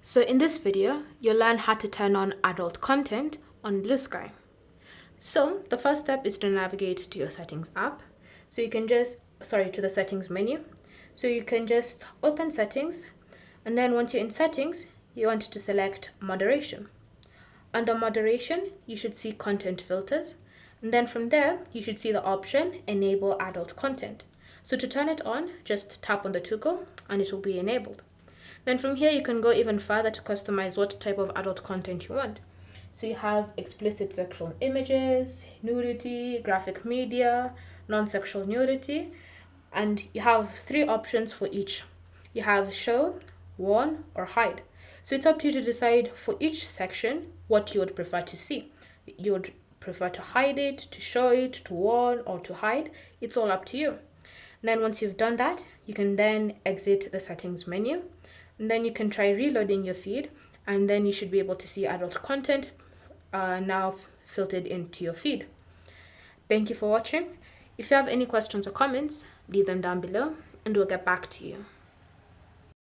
So in this video, you'll learn how to turn on adult content on Bluesky. So the first step is to navigate to your settings app. So you can just, to the settings menu. So you can just open settings, and then once you're in settings, you want to select moderation. Under moderation, you should see content filters. And then from there, you should see the option enable adult content. So to turn it on, just tap on the toggle and it will be enabled. Then from here, you can go even further to customize what type of adult content you want. So you have explicit sexual images, nudity, graphic media, non-sexual nudity, and you have 3 options for each. You have show, warn, or hide. So it's up to you to decide for each section what you would prefer to see. You would prefer to hide it, to show it, to warn, or to hide. It's all up to you. And then once you've done that, you can then exit the settings menu. And then you can try reloading your feed, and then you should be able to see adult content now filtered into your feed. Thank you for watching. If you have any questions or comments, leave them down below and we'll get back to you.